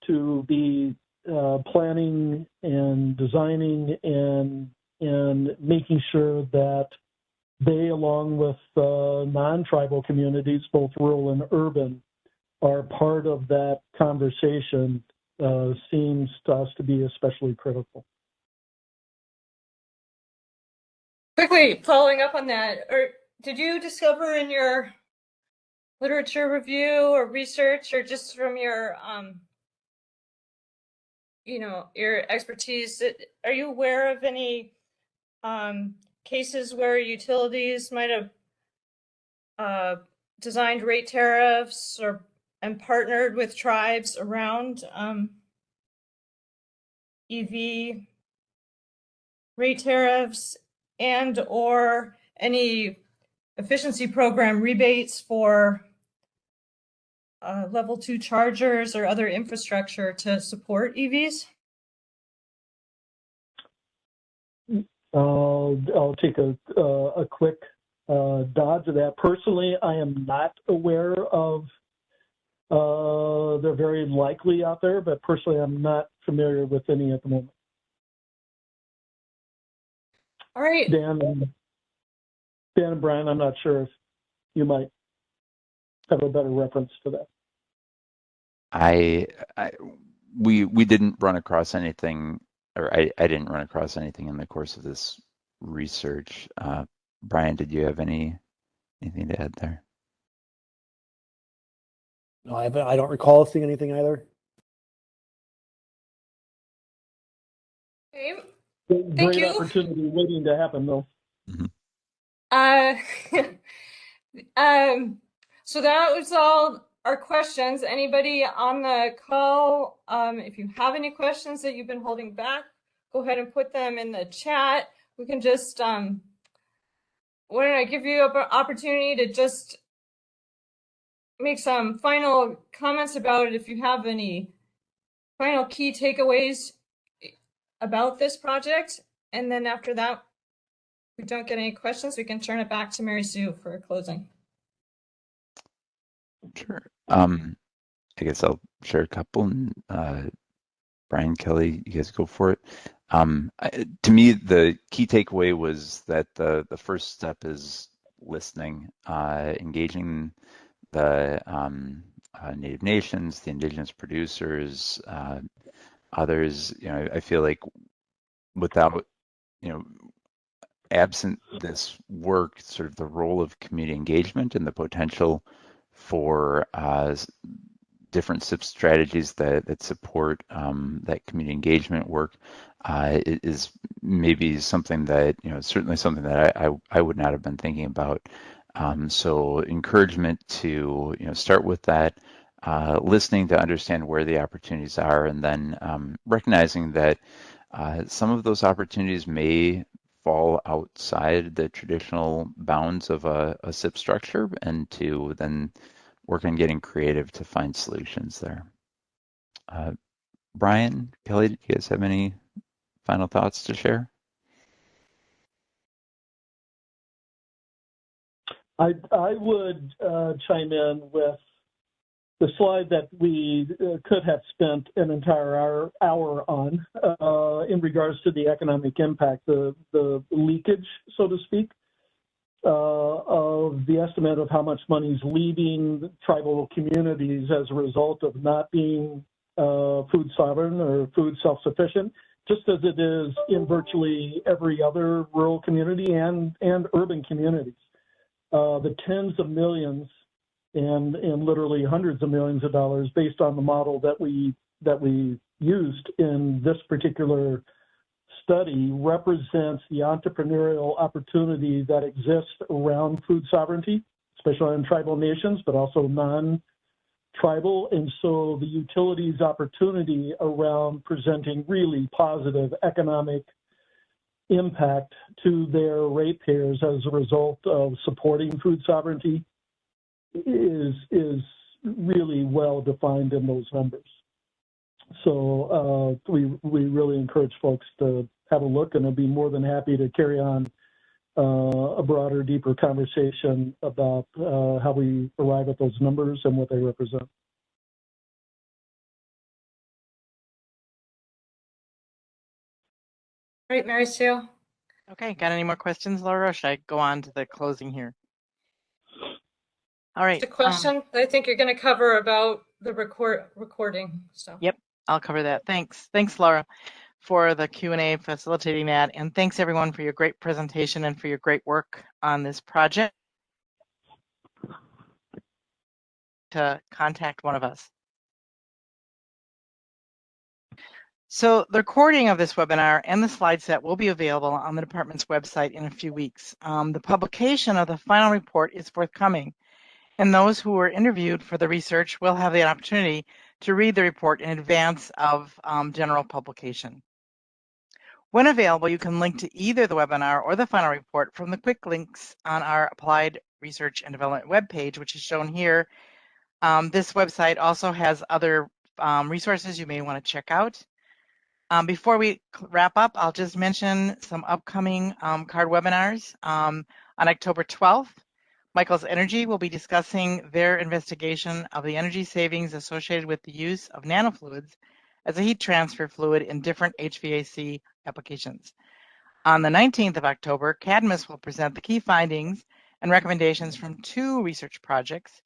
[SPEAKER 4] to be planning and designing and making sure that they, along with non-tribal communities, both rural and urban, are part of that conversation seems to us to be especially critical.
[SPEAKER 5] Quickly following up on that, or did you discover in your literature review or research, or just from your your expertise, are you aware of any cases where utilities might have designed rate tariffs and partnered with tribes around EV rate tariffs, and or any efficiency program rebates for level 2 chargers or other infrastructure to support EVs?
[SPEAKER 4] I'll take a quick dodge of that. Personally, I am not aware of, they're very likely out there, but personally, I'm not familiar with any at the moment.
[SPEAKER 5] All right.
[SPEAKER 4] Dan and Brian, I'm not sure if you might have a better reference to that.
[SPEAKER 2] We didn't run across anything, or I didn't run across anything in the course of this research. Brian, did you have anything to add there?
[SPEAKER 3] No, I don't recall seeing anything either.
[SPEAKER 5] Okay.
[SPEAKER 4] Great
[SPEAKER 5] Thank you.
[SPEAKER 4] opportunity waiting to happen, though.
[SPEAKER 2] Mm-hmm.
[SPEAKER 5] So that was all our questions. Anybody on the call, if you have any questions that you've been holding back, go ahead and put them in the chat. We can just, why don't I give you an opportunity to just make some final comments about it if you have any final key takeaways about this project. And then after that, if we don't get any questions, we can turn it back to Mary Sue for closing.
[SPEAKER 2] Sure. I guess I'll share a couple, and Brian, Kelly, you guys go for it. To me, the key takeaway was that the first step is listening, engaging the Native Nations, the Indigenous producers, others. I feel like without, absent this work, sort of the role of community engagement and the potential for different CIP strategies that support that community engagement work is maybe something that, certainly something that I would not have been thinking about. So encouragement to, start with that, listening to understand where the opportunities are, and then recognizing that some of those opportunities may fall outside the traditional bounds of a CIP structure, and to then work on getting creative to find solutions there. Brian, Kelly, do you guys have any final thoughts to share?
[SPEAKER 4] I would chime in with the slide that we could have spent an entire hour on in regards to the economic impact, the leakage, so to speak, of the estimate of how much money is leaving tribal communities as a result of not being food sovereign or food self-sufficient, just as it is in virtually every other rural community and urban communities. The tens of millions and literally hundreds of millions of dollars based on the model that we used in this particular study represents the entrepreneurial opportunity that exists around food sovereignty, especially in tribal nations, but also non-tribal. And so the utilities opportunity around presenting really positive economic impact to their ratepayers as a result of supporting food sovereignty is really well defined in those numbers. So we really encourage folks to have a look, and I'd be more than happy to carry on a broader, deeper conversation about how we arrive at those numbers and what they represent.
[SPEAKER 5] Great, Mary Sue.
[SPEAKER 1] Okay, got any more questions, Laura? Or should I go on to the closing here? All right.
[SPEAKER 5] The question I think you're going to cover about the recording. So.
[SPEAKER 1] Yep, I'll cover that. Thanks, Laura, for the Q&A, facilitating that, and thanks everyone for your great presentation and for your great work on this project. To contact one of us. So the recording of this webinar and the slide set will be available on the department's website in a few weeks. The publication of the final report is forthcoming, and those who were interviewed for the research will have the opportunity to read the report in advance of general publication. When available, you can link to either the webinar or the final report from the quick links on our Applied Research and Development webpage, which is shown here. This website also has other resources you may want to check out. Before we wrap up, I'll just mention some upcoming CARD webinars. On October 12th, Michael's Energy will be discussing their investigation of the energy savings associated with the use of nanofluids as a heat transfer fluid in different HVAC applications. On the 19th of October, Cadmus will present the key findings and recommendations from 2 research projects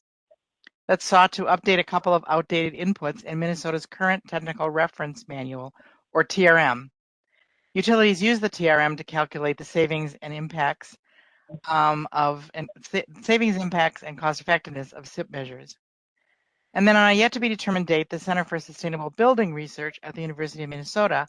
[SPEAKER 1] that sought to update a couple of outdated inputs in Minnesota's current Technical Reference Manual, or TRM. Utilities use the TRM to calculate the savings and impacts savings impacts and cost effectiveness of CIP measures. And then on a yet to be determined date, the Center for Sustainable Building Research at the University of Minnesota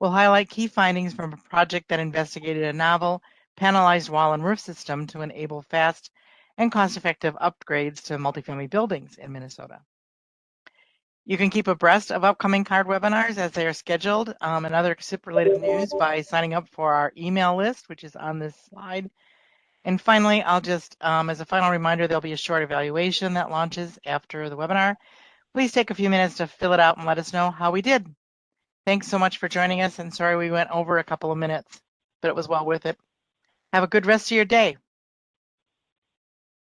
[SPEAKER 1] will highlight key findings from a project that investigated a novel panelized wall and roof system to enable fast and cost-effective upgrades to multifamily buildings in Minnesota. You can keep abreast of upcoming CARD webinars as they are scheduled and other CIP-related news by signing up for our email list, which is on this slide. And finally, I'll just, as a final reminder, there'll be a short evaluation that launches after the webinar. Please take a few minutes to fill it out and let us know how we did. Thanks so much for joining us, and sorry we went over a couple of minutes, but it was well worth it. Have a good rest of your day.